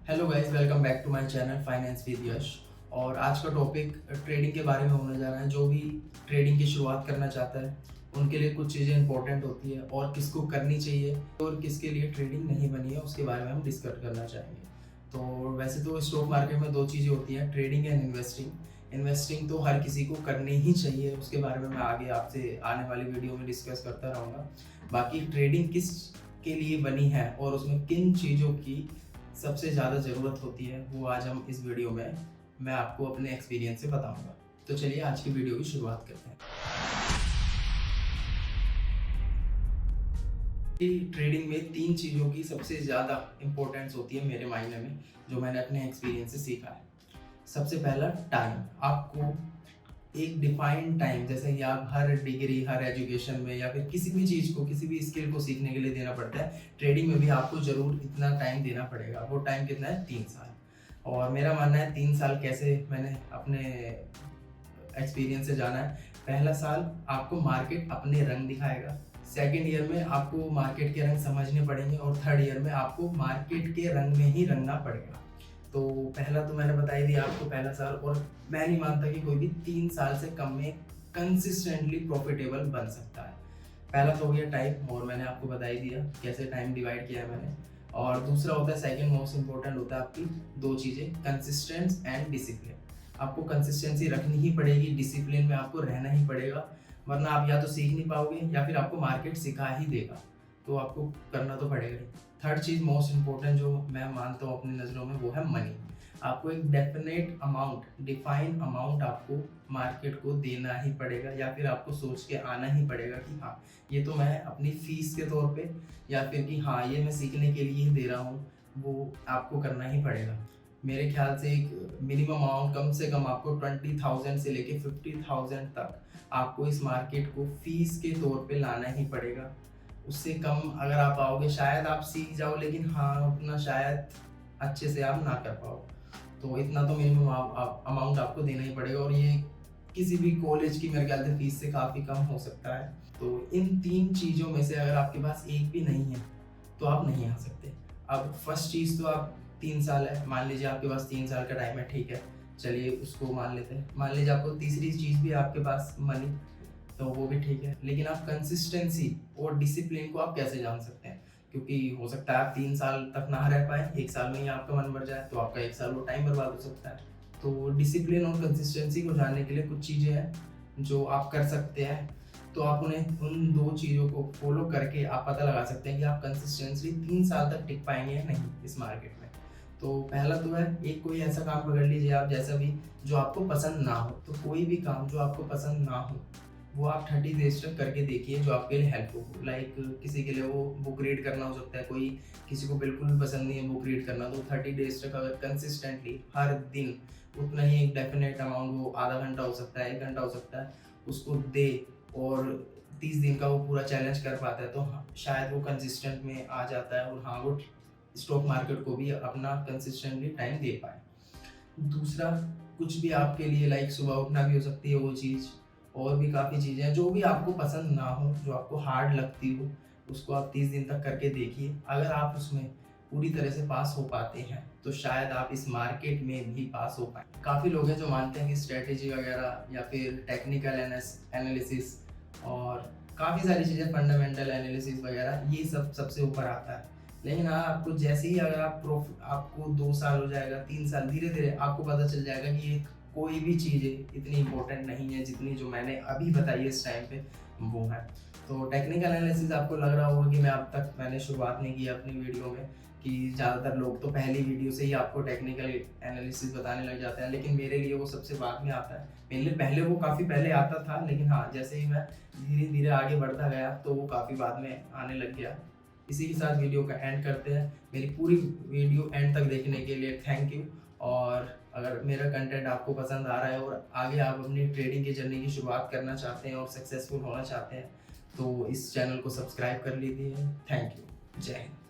Hello guys, welcome back to my channel finance with Yash. और आज का टॉपिक ट्रेडिंग के बारे में होने जा रहा है। जो भी ट्रेडिंग की शुरुआत करना चाहता है उनके लिए कुछ चीज़ें इंपॉर्टेंट होती है और किसको करनी चाहिए और किसके लिए ट्रेडिंग नहीं बनी है उसके बारे में हम डिस्कस करना चाहेंगे। तो वैसे तो स्टॉक मार्केट में दो चीज़ें होती हैं, ट्रेडिंग एंड इन्वेस्टिंग। इन्वेस्टिंग तो हर किसी को करनी ही चाहिए, उसके बारे में मैं आगे आपसे आने वाली वीडियो में डिस्कस करता रहूँगा। बाकी ट्रेडिंग किस के लिए बनी है और उसमें किन चीज़ों की सबसे ज़्यादा ज़रूरत होती है वो आज हम इस वीडियो में मैं आपको अपने एक्सपीरियंस से बताऊंगा। तो चलिए आज की वीडियो की शुरुआत करते हैं। ट्रेडिंग में तीन चीज़ों की सबसे ज़्यादा इंपॉर्टेंस होती है मेरे मायने में, जो मैंने अपने एक्सपीरियंस से सीखा है। सबसे पहला टाइम। आपको एक डिफाइंड टाइम, जैसे कि आप हर डिग्री, हर एजुकेशन में या फिर किसी भी चीज़ को, किसी भी स्किल को सीखने के लिए देना पड़ता है, ट्रेडिंग में भी आपको ज़रूर इतना टाइम देना पड़ेगा। वो टाइम कितना है? 3 साल। और मेरा मानना है 3 साल कैसे, मैंने अपने एक्सपीरियंस से जाना है। पहला साल आपको मार्केट अपने रंग दिखाएगा, सेकेंड ईयर में आपको मार्केट के रंग समझने पड़ेंगे और थर्ड ईयर में आपको मार्केट के रंग में ही रंगना पड़ेगा। तो पहला तो मैंने बता ही दिया आपको, पहला साल। और मैं नहीं मानता कि कोई भी 3 साल से कम में कंसिस्टेंटली प्रॉफिटेबल बन सकता है। पहला तो हो गया टाइम, और मैंने आपको बता ही दिया कैसे टाइम डिवाइड किया है मैंने। और दूसरा होता है, सेकंड मोस्ट इंपॉर्टेंट होता है आपकी दो चीज़ें, कंसिस्टेंस एंड डिसिप्लिन। आपको कंसिस्टेंसी रखनी ही पड़ेगी, डिसिप्लिन में आपको रहना ही पड़ेगा, वरना आप या तो सीख नहीं पाओगे या फिर आपको मार्केट सिखा ही देगा। तो आपको करना तो पड़ेगा ही। थर्ड चीज़ मोस्ट इम्पोर्टेंट जो मैं मानता हूँ अपनी नज़रों में, वो है मनी। आपको एक डेफिनेट अमाउंट, डिफाइंड अमाउंट आपको मार्केट को देना ही पड़ेगा, या फिर आपको सोच के आना ही पड़ेगा कि हाँ, ये तो मैं अपनी फीस के तौर पे, या फिर कि हाँ ये मैं सीखने के लिए ही दे रहा हूँ, वो आपको करना ही पड़ेगा। मेरे ख्याल से एक मिनिमम अमाउंट कम से कम आपको 20,000 से लेके 50,000 तक आपको इस मार्केट को फीस के तौर पे लाना ही पड़ेगा। उससे कम अगर आप आओगे, शायद आप सीख जाओ, लेकिन हाँ उतना शायद अच्छे से आप ना कर पाओ। तो इतना तो मिनिमम आप अमाउंट आपको देना ही पड़ेगा, और ये किसी भी कॉलेज की मेरे ख्याल से फीस से काफ़ी कम हो सकता है। तो इन तीन चीज़ों में से अगर आपके पास एक भी नहीं है तो आप नहीं आ सकते। अब फर्स्ट चीज़ तो आप 3 साल है, मान लीजिए आपके पास 3 साल का टाइम है, ठीक है, चलिए उसको मान लेते हैं। मान लीजिए आपको तीसरी चीज़ भी आपके पास मनी, तो वो भी ठीक है, लेकिन आप कंसिस्टेंसी और डिसिप्लिन को आप कैसे जान सकते हैं? क्योंकि हो सकता है आप 3 साल तक ना रह पाए, 1 साल में ही आपका मन भर जाए, तो आपका 1 साल वो टाइम बर्बाद हो सकता है। तो डिसिप्लिन और कंसिस्टेंसी को जानने के लिए कुछ चीज़ें हैं जो आप कर सकते हैं। तो आप उन्हें, उन दो चीज़ों को फॉलो करके आप पता लगा सकते हैं कि आप कंसिस्टेंटली 3 साल तक टिक पाएंगे या नहीं इस मार्केट में। तो पहला तो है, एक कोई ऐसा काम पकड़ लीजिए आप, जैसा भी, जो आपको पसंद ना हो। तो कोई भी काम जो आपको पसंद ना हो वो आप 30 डेज तक करके देखिए, जो आपके लिए हेल्पफुल हो। लाइक किसी के लिए वो बुक रीड करना हो सकता है, कोई किसी को बिल्कुल भी पसंद नहीं है बुक रीड करना, तो 30 डेज तक अगर कंसिस्टेंटली हर दिन उतना ही एक डेफिनेट अमाउंट, वो आधा घंटा हो सकता है, 1 घंटा हो सकता है, उसको दे, और 30 दिन का वो पूरा चैलेंज कर पाता है, तो हाँ, शायद वो कंसिस्टेंट में आ जाता है, और हाँ वो स्टॉक मार्केट को भी अपना कंसिस्टेंटली टाइम दे पाए। दूसरा, कुछ भी आपके लिए, लाइक सुबह उठना भी हो सकती है वो चीज़, और भी काफ़ी चीज़ें हैं जो भी आपको पसंद ना हो, जो आपको हार्ड लगती हो, उसको आप 30 दिन तक करके देखिए। अगर आप उसमें पूरी तरह से पास हो पाते हैं तो शायद आप इस मार्केट में भी पास हो पाए। काफ़ी लोग हैं जो मानते हैं कि स्ट्रेटेजी वगैरह या फिर टेक्निकल एनालिसिस और काफ़ी सारी चीज़ें, फंडामेंटल एनालिसिस वगैरह, ये सब सबसे ऊपर आता है। लेकिन हाँ, आपको जैसे ही, अगर आपको 2 साल हो जाएगा, 3 साल, धीरे धीरे आपको पता चल जाएगा कि ये कोई भी चीज़ें इतनी इम्पोर्टेंट नहीं है जितनी जो मैंने अभी बताई है इस टाइम पे, वो है। तो टेक्निकल एनालिसिस, आपको लग रहा होगा कि मैं अब तक मैंने शुरुआत नहीं की अपनी वीडियो में, कि ज़्यादातर लोग तो पहली वीडियो से ही आपको टेक्निकल एनालिसिस बताने लग जाते हैं, लेकिन मेरे लिए वो सबसे बाद में आता है। मेरे लिए पहले वो काफ़ी पहले आता था, लेकिन हाँ, जैसे ही मैं धीरे धीरे आगे बढ़ता गया तो वो काफ़ी बाद में आने लग गया। इसी के साथ वीडियो का एंड करते हैं। मेरी पूरी वीडियो एंड तक देखने के लिए थैंक यू। और अगर मेरा कंटेंट आपको पसंद आ रहा है और आगे आप अपनी ट्रेडिंग की जर्नी की शुरुआत करना चाहते हैं और सक्सेसफुल होना चाहते हैं, तो इस चैनल को सब्सक्राइब कर लीजिए। Thank you. जय हिंद।